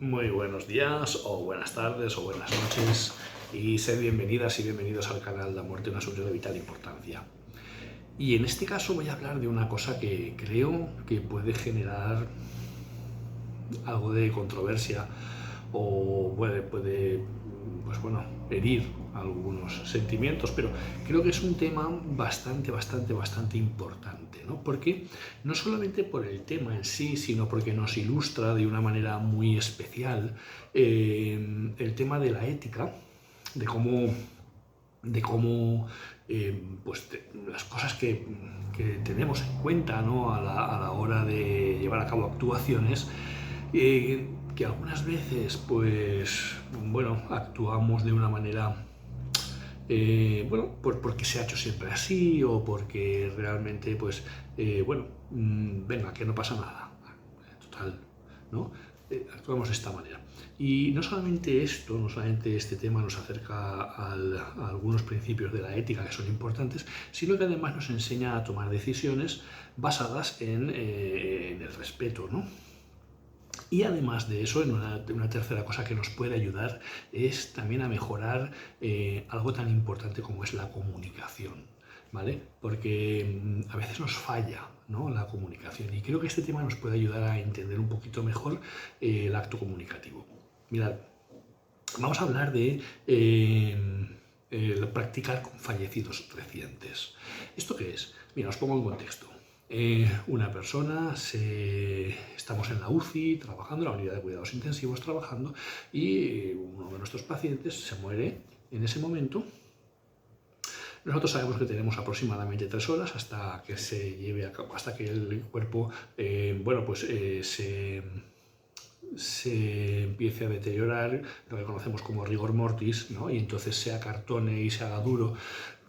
Muy buenos días, o buenas tardes, o buenas noches, y sed bienvenidas y bienvenidos al canal La Muerte, un asunto de vital importancia. Y en este caso voy a hablar de una cosa que creo que puede generar algo de controversia o puede pues bueno, herir algunos sentimientos, pero creo que es un tema bastante importante, ¿no? Porque no solamente por el tema en sí, sino porque nos ilustra de una manera muy especial el tema de la ética, de cómo las cosas que tenemos en cuenta, ¿no? a la hora de llevar a cabo actuaciones, que algunas veces pues bueno, actuamos de una manera porque se ha hecho siempre así o porque realmente pues venga, que no pasa nada, total, ¿no? Actuamos de esta manera. Y no solamente esto, no solamente este tema nos acerca a algunos principios de la ética que son importantes, sino que además nos enseña a tomar decisiones basadas en el respeto, ¿no? Y además de eso, una tercera cosa que nos puede ayudar es también a mejorar algo tan importante como es la comunicación, ¿vale? Porque a veces nos falla, ¿no?, la comunicación, y creo que este tema nos puede ayudar a entender un poquito mejor el acto comunicativo. Mirad, vamos a hablar de practicar con fallecidos recientes. ¿Esto qué es? Mira, os pongo en contexto. Una persona, estamos en la UCI trabajando, en la unidad de cuidados intensivos trabajando, y uno de nuestros pacientes se muere en ese momento. Nosotros sabemos que tenemos aproximadamente 3 horas hasta que se lleve a cabo, hasta que el cuerpo se empiece a deteriorar, lo que conocemos como rigor mortis, ¿no? Y entonces se acartone y se haga duro.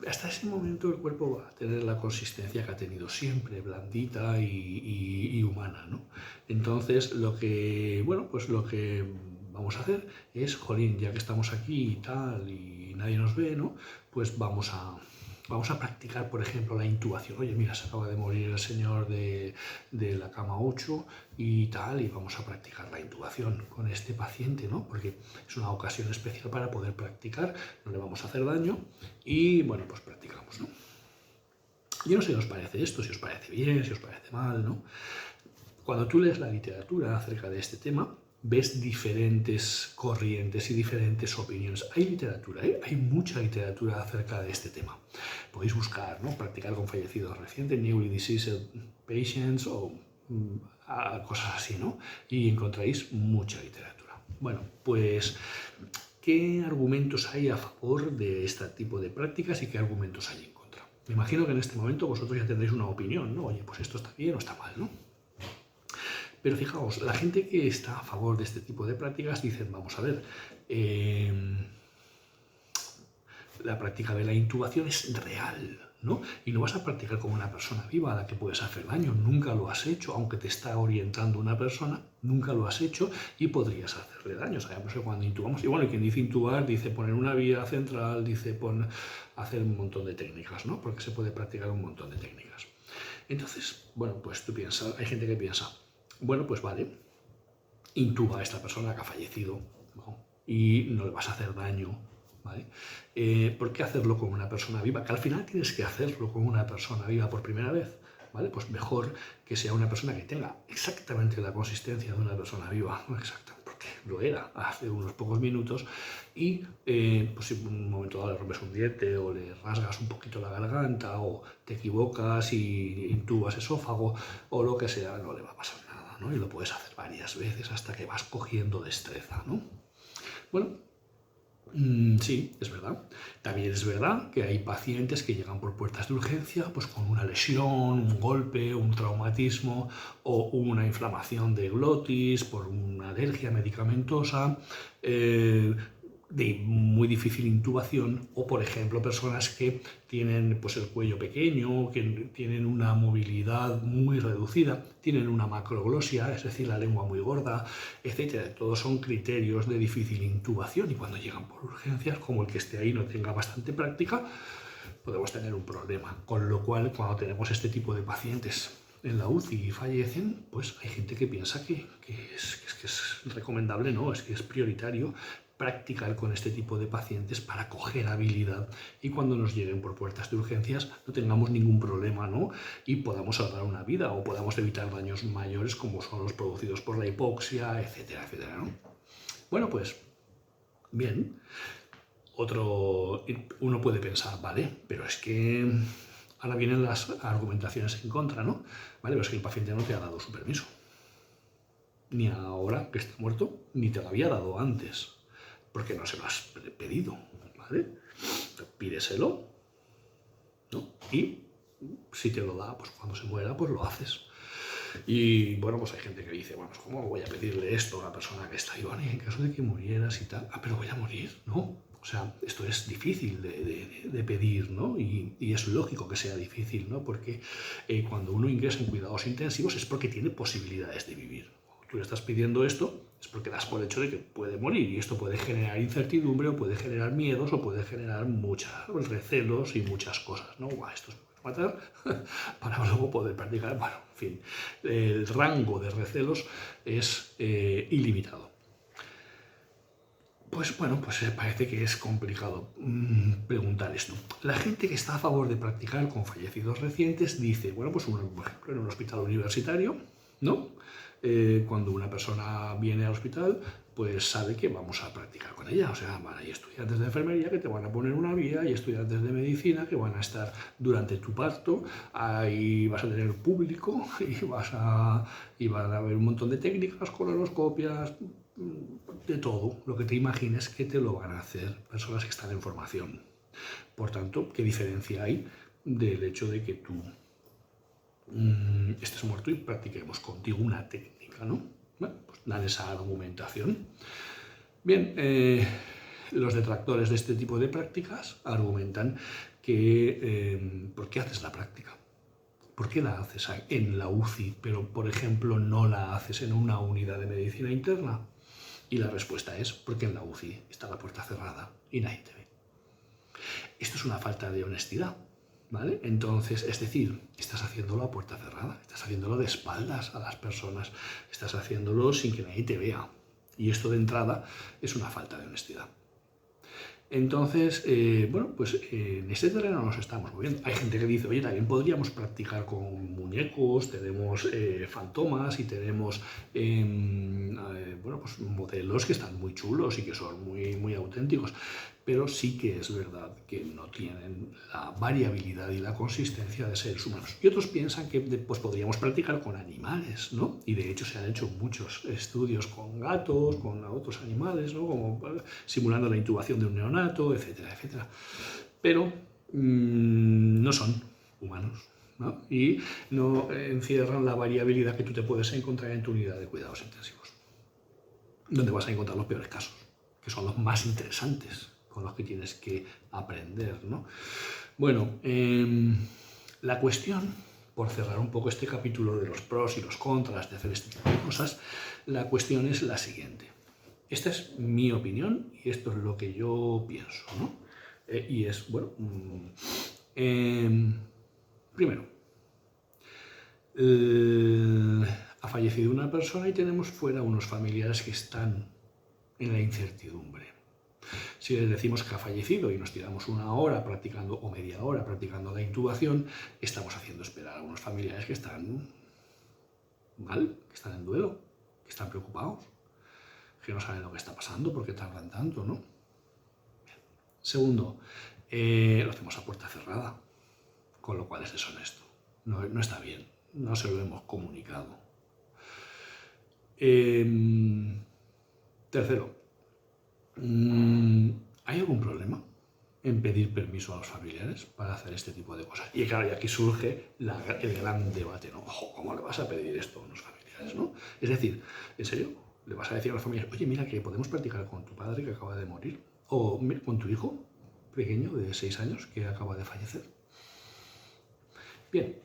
Hasta ese momento el cuerpo va a tener la consistencia que ha tenido siempre, blandita y humana, ¿no? Entonces lo que vamos a hacer es, jolín, ya que estamos aquí y tal, y nadie nos ve, ¿no? Pues vamos a practicar, por ejemplo, la intubación. Oye, mira, se acaba de morir el señor de la cama 8 y tal, y vamos a practicar la intubación con este paciente, ¿no? Porque es una ocasión especial para poder practicar, no le vamos a hacer daño y, bueno, pues practicamos, ¿no? Yo no sé si os parece esto, si os parece bien, si os parece mal, ¿no? Cuando tú lees la literatura acerca de este tema, ves diferentes corrientes y diferentes opiniones. Hay literatura, hay mucha literatura acerca de este tema. Podéis buscar, ¿no?, practicar con fallecidos recientes, newly deceased patients o cosas así, ¿no? Y encontráis mucha literatura. Bueno, pues, ¿qué argumentos hay a favor de este tipo de prácticas y qué argumentos hay en contra? Me imagino que en este momento vosotros ya tendréis una opinión, ¿no? Oye, pues esto está bien o está mal, ¿no? Pero fijaos, la gente que está a favor de este tipo de prácticas dicen, vamos a ver, la práctica de la intubación es real, ¿no? Y no vas a practicar con una persona viva a la que puedes hacer daño, nunca lo has hecho, aunque te está orientando una persona, nunca lo has hecho y podrías hacerle daño. Sabemos que cuando intubamos, y bueno, quien dice intubar, dice poner una vía central, dice hacer un montón de técnicas, ¿no? Porque se puede practicar un montón de técnicas. Entonces, bueno, pues tú piensas, hay gente que piensa, bueno, pues vale, intuba a esta persona que ha fallecido, ¿no?, y no le vas a hacer daño, ¿vale? ¿Por qué hacerlo con una persona viva? Que al final tienes que hacerlo con una persona viva por primera vez, ¿vale? Pues mejor que sea una persona que tenga exactamente la consistencia de una persona viva, no exactamente, porque lo era hace unos pocos minutos, y pues si en un momento dado le rompes un diente o le rasgas un poquito la garganta o te equivocas y intubas esófago o lo que sea, no le va a pasar nada, ¿no? Y lo puedes hacer varias veces hasta que vas cogiendo destreza, ¿no? Bueno, sí, es verdad. También es verdad que hay pacientes que llegan por puertas de urgencia pues con una lesión, un golpe, un traumatismo o una inflamación de glotis por una alergia medicamentosa, de muy difícil intubación, o por ejemplo personas que tienen pues el cuello pequeño, que tienen una movilidad muy reducida, tienen una macroglosia, es decir, la lengua muy gorda, etc. Todos son criterios de difícil intubación, y cuando llegan por urgencias, como el que esté ahí no tenga bastante práctica, podemos tener un problema. Con lo cual, cuando tenemos este tipo de pacientes en la UCI y fallecen, pues hay gente que piensa que es recomendable, no, es que es prioritario practicar con este tipo de pacientes para coger habilidad y cuando nos lleguen por puertas de urgencias no tengamos ningún problema, ¿no? Y podamos salvar una vida o podamos evitar daños mayores como son los producidos por la hipoxia, etcétera, etcétera, ¿no? Bueno, pues bien. Uno puede pensar, vale, pero es que ahora vienen las argumentaciones en contra, ¿no? Vale, pero es que el paciente no te ha dado su permiso. Ni ahora que está muerto, ni te lo había dado antes. Porque no se lo has pedido, ¿vale? Pídeselo, ¿no? Y si te lo da, pues cuando se muera, pues lo haces. Y bueno, pues hay gente que dice, bueno, pues ¿cómo voy a pedirle esto a una persona que está viva? En caso de que murieras y tal, pero voy a morir, ¿no? O sea, esto es difícil de pedir, ¿no? Y es lógico que sea difícil, ¿no? Porque cuando uno ingresa en cuidados intensivos es porque tiene posibilidades de vivir. Cuando tú le estás pidiendo esto, es porque das por hecho de que puede morir y esto puede generar incertidumbre o puede generar miedos o puede generar muchos recelos y muchas cosas, ¿no? Esto es matar para luego poder practicar. Bueno, en fin, el rango de recelos es ilimitado. Pues bueno, pues parece que es complicado preguntar esto. La gente que está a favor de practicar con fallecidos recientes dice, bueno, pues por ejemplo en un hospital universitario, ¿no? Cuando una persona viene al hospital, pues sabe que vamos a practicar con ella. O sea, hay estudiantes de enfermería que te van a poner una vía, hay estudiantes de medicina que van a estar durante tu parto, ahí vas a tener público y van a haber un montón de técnicas, colonoscopias, de todo lo que te imagines que te lo van a hacer personas que están en formación. Por tanto, ¿qué diferencia hay del hecho de que tú estés muerto y practiquemos contigo una técnica, ¿no? Bueno, pues dan esa argumentación. Bien, los detractores de este tipo de prácticas argumentan que ¿por qué haces la práctica? ¿Por qué la haces en la UCI, pero por ejemplo no la haces en una unidad de medicina interna? Y la respuesta es porque en la UCI está la puerta cerrada y nadie te ve. Esto es una falta de honestidad, ¿vale? Entonces, es decir, estás haciéndolo a puerta cerrada, estás haciéndolo de espaldas a las personas, estás haciéndolo sin que nadie te vea. Y esto de entrada es una falta de honestidad. Entonces, bueno, pues en este terreno nos estamos moviendo. Hay gente que dice, oye, también podríamos practicar con muñecos, tenemos fantomas y tenemos bueno, pues modelos que están muy chulos y que son muy, muy auténticos, pero sí que es verdad que no tienen la variabilidad y la consistencia de seres humanos. Y otros piensan que pues, podríamos practicar con animales, ¿no? Y de hecho se han hecho muchos estudios con gatos, con otros animales, ¿no? Como simulando la intubación de un neonato, etcétera, etcétera. Pero no son humanos, ¿no? Y no encierran la variabilidad que tú te puedes encontrar en tu unidad de cuidados intensivos, donde vas a encontrar los peores casos, que son los más interesantes, con los que tienes que aprender, ¿no? Bueno, la cuestión, por cerrar un poco este capítulo de los pros y los contras de hacer este tipo de cosas, la cuestión es la siguiente. Esta es mi opinión y esto es lo que yo pienso, ¿no? Y es, bueno, primero, ha fallecido una persona y tenemos fuera unos familiares que están en la incertidumbre. Si les decimos que ha fallecido y nos tiramos una hora practicando o media hora practicando la intubación, estamos haciendo esperar a unos familiares que están mal, que están en duelo, que están preocupados, que no saben lo que está pasando, por qué tardan tanto, ¿no? Bien. Segundo, lo hacemos a puerta cerrada, con lo cual es deshonesto. No está bien, no se lo hemos comunicado. Tercero, ¿hay algún problema en pedir permiso a los familiares para hacer este tipo de cosas? Y claro, y aquí surge el gran debate, ¿no? Ojo, ¿cómo le vas a pedir esto a unos familiares, no? Es decir, ¿en serio? ¿Le vas a decir a los familiares, oye, mira, que podemos practicar con tu padre que acaba de morir? ¿O con tu hijo pequeño de 6 años que acaba de fallecer? Bien,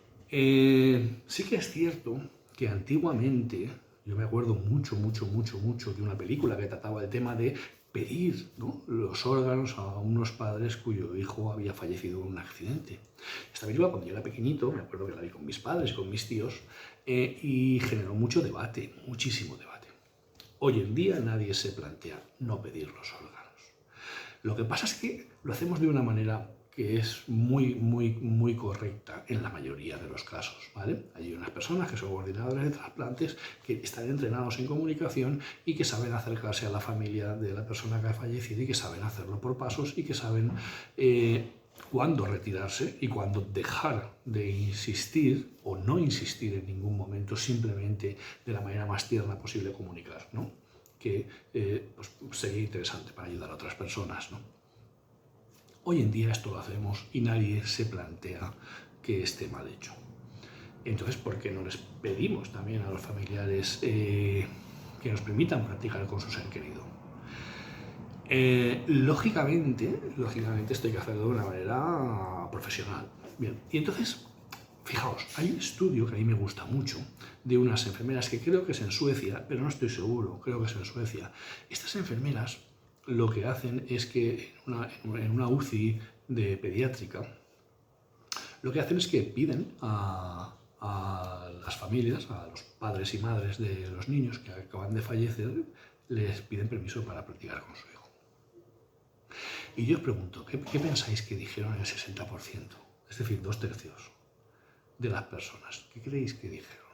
sí que es cierto que antiguamente, yo me acuerdo mucho de una película que trataba el tema de pedir, ¿no?, los órganos a unos padres cuyo hijo había fallecido en un accidente. Esta película, cuando yo era pequeñito, me acuerdo que la vi con mis padres y con mis tíos, y generó mucho debate, muchísimo debate. Hoy en día nadie se plantea no pedir los órganos. Lo que pasa es que lo hacemos de una manera que es muy correcta en la mayoría de los casos, ¿vale? Hay unas personas que son coordinadores de trasplantes que están entrenados en comunicación y que saben acercarse a la familia de la persona que ha fallecido y que saben hacerlo por pasos y que saben cuándo retirarse y cuándo dejar de insistir o no insistir en ningún momento, simplemente de la manera más tierna posible comunicar, ¿no?, que pues sería interesante para ayudar a otras personas, ¿no? Hoy en día esto lo hacemos y nadie se plantea que esté mal hecho. Entonces, ¿por qué no les pedimos también a los familiares que nos permitan practicar con su ser querido? Lógicamente esto hay que hacerlo de una manera profesional. Bien, y entonces, fijaos, hay un estudio que a mí me gusta mucho de unas enfermeras que creo que es en Suecia, pero no estoy seguro, creo que es en Suecia. Estas enfermeras lo que hacen es que en una UCI de pediátrica, lo que hacen es que piden a las familias, a los padres y madres de los niños que acaban de fallecer, les piden permiso para practicar con su hijo. Y yo os pregunto, ¿qué pensáis que dijeron el 60%? Es decir, 2/3 de las personas. ¿Qué creéis que dijeron?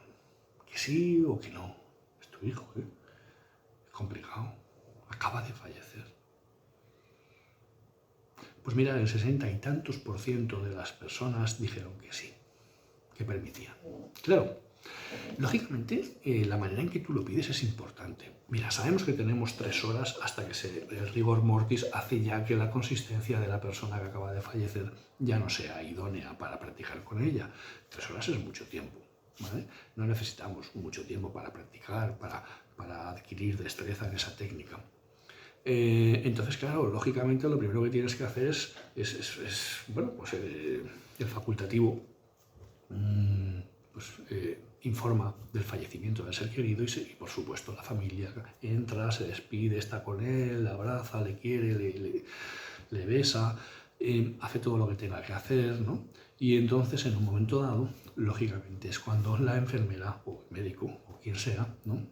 ¿Que sí o que no? Es tu hijo, ¿eh? Es complicado. Acaba de fallecer. Pues mira, el 60 y tantos % de las personas dijeron que sí, que permitían. Claro, lógicamente, la manera en que tú lo pides es importante. Mira, sabemos que tenemos 3 horas hasta que el rigor mortis hace ya que la consistencia de la persona que acaba de fallecer ya no sea idónea para practicar con ella. 3 horas es mucho tiempo, ¿vale? No necesitamos mucho tiempo para practicar, para adquirir destreza en esa técnica. Entonces, claro, lógicamente lo primero que tienes que hacer es bueno, pues el facultativo informa del fallecimiento del ser querido y por supuesto la familia entra, se despide, está con él, le abraza, le quiere, le besa, hace todo lo que tenga que hacer, ¿no? Y entonces en un momento dado, lógicamente es cuando la enfermera o el médico o quien sea, ¿no?,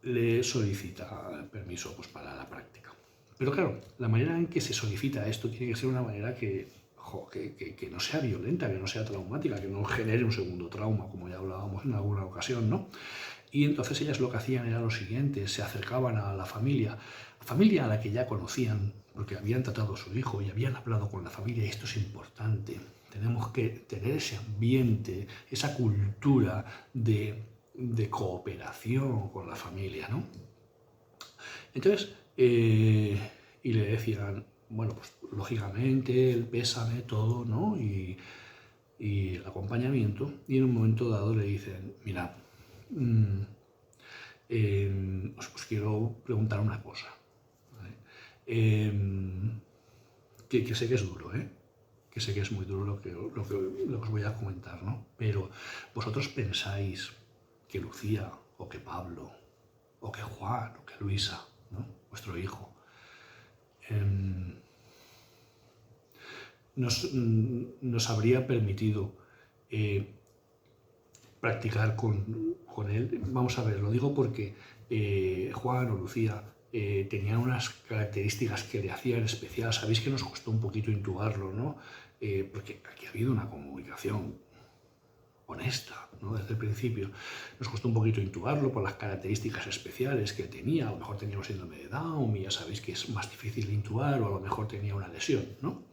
le solicita permiso pues, para la práctica. Pero claro, la manera en que se solicita esto tiene que ser una manera que no sea violenta, que no sea traumática, que no genere un segundo trauma, como ya hablábamos en alguna ocasión, ¿no? Y entonces ellas lo que hacían era lo siguiente, se acercaban a la familia a la que ya conocían, porque habían tratado a su hijo y habían hablado con la familia, y esto es importante. Tenemos que tener ese ambiente, esa cultura de cooperación con la familia, ¿no? Entonces, y le decían, bueno, pues lógicamente el pésame, todo, ¿no?, y el acompañamiento, y en un momento dado le dicen, mira, os quiero preguntar una cosa, ¿vale? Que sé que es duro, que sé que es muy duro lo que os voy a comentar, ¿no? Pero vosotros pensáis que Lucía, o que Pablo, o que Juan, o que Luisa, ¿no?, vuestro hijo, nos habría permitido practicar con él. Vamos a ver, lo digo porque Juan o Lucía tenían unas características que le hacían especial. Sabéis que nos costó un poquito intubarlo, ¿no? Porque aquí ha habido una comunicación honesta, ¿no?, desde el principio. Nos costó un poquito intubarlo por las características especiales que tenía. A lo mejor tenía un síndrome de Down y ya sabéis que es más difícil de intubar, o a lo mejor tenía una lesión, ¿no?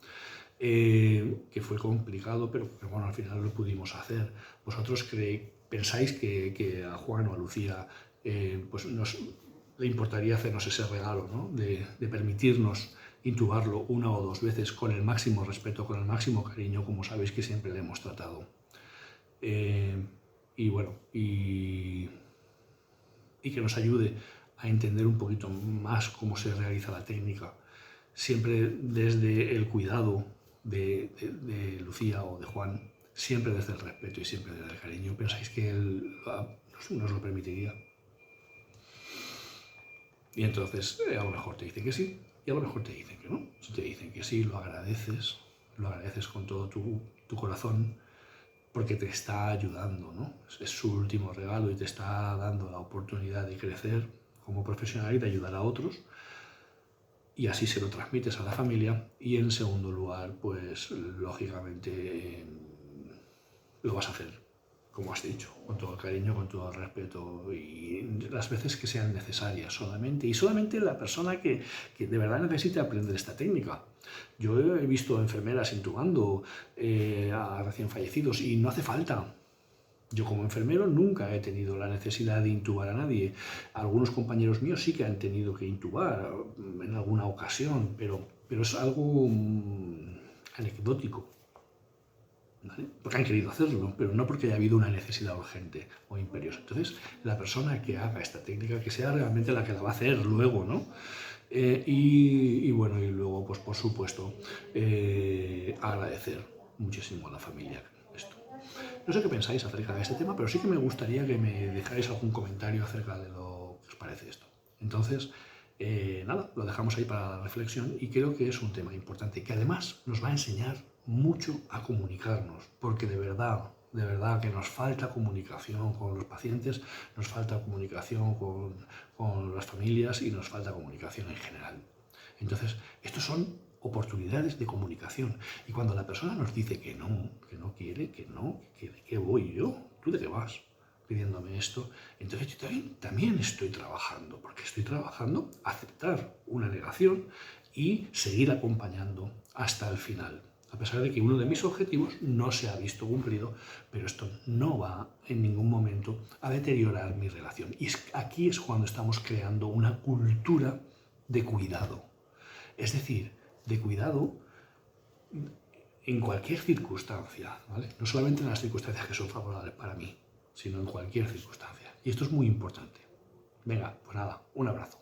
Que fue complicado, pero bueno, al final lo pudimos hacer. ¿Vosotros pensáis que a Juan o a Lucía pues le importaría hacernos ese regalo, ¿no?, de permitirnos intubarlo 1 o 2 veces con el máximo respeto, con el máximo cariño, como sabéis que siempre le hemos tratado? Y bueno, y que nos ayude a entender un poquito más cómo se realiza la técnica, siempre desde el cuidado de Lucía o de Juan, siempre desde el respeto y siempre desde el cariño. ¿Pensáis que él nos lo permitiría? Y entonces a lo mejor te dicen que sí y a lo mejor te dicen que no. Si te dicen que sí, lo agradeces con todo tu corazón porque te está ayudando, ¿no? Es su último regalo y te está dando la oportunidad de crecer como profesional y de ayudar a otros. Y así se lo transmites a la familia. Y en segundo lugar, pues lógicamente lo vas a hacer, como has dicho, con todo el cariño, con todo el respeto y las veces que sean necesarias solamente. Y solamente la persona que de verdad necesite aprender esta técnica. Yo he visto enfermeras intubando a recién fallecidos y no hace falta. Yo como enfermero nunca he tenido la necesidad de intubar a nadie. Algunos compañeros míos sí que han tenido que intubar en alguna ocasión, pero es algo anecdótico. ¿Vale? Porque han querido hacerlo, pero no porque haya habido una necesidad urgente o imperiosa. Entonces, la persona que haga esta técnica, que sea realmente la que la va a hacer luego, ¿no? Y bueno, y luego, pues por supuesto, agradecer muchísimo a la familia esto. No sé qué pensáis acerca de este tema, pero sí que me gustaría que me dejáis algún comentario acerca de lo que os parece esto. Entonces, nada, lo dejamos ahí para la reflexión y creo que es un tema importante que además nos va a enseñar mucho a comunicarnos, porque de verdad que nos falta comunicación con los pacientes, nos falta comunicación con las familias y nos falta comunicación en general. Entonces, estos son oportunidades de comunicación. Y cuando la persona nos dice que no quiere, que ¿de qué voy yo? ¿Tú de qué vas pidiéndome esto? Entonces yo también estoy trabajando, porque estoy trabajando a aceptar una negación y seguir acompañando hasta el final. A pesar de que uno de mis objetivos no se ha visto cumplido, pero esto no va en ningún momento a deteriorar mi relación. Y aquí es cuando estamos creando una cultura de cuidado. Es decir, de cuidado en cualquier circunstancia, ¿vale? No solamente en las circunstancias que son favorables para mí, sino en cualquier circunstancia. Y esto es muy importante. Venga, pues nada, un abrazo.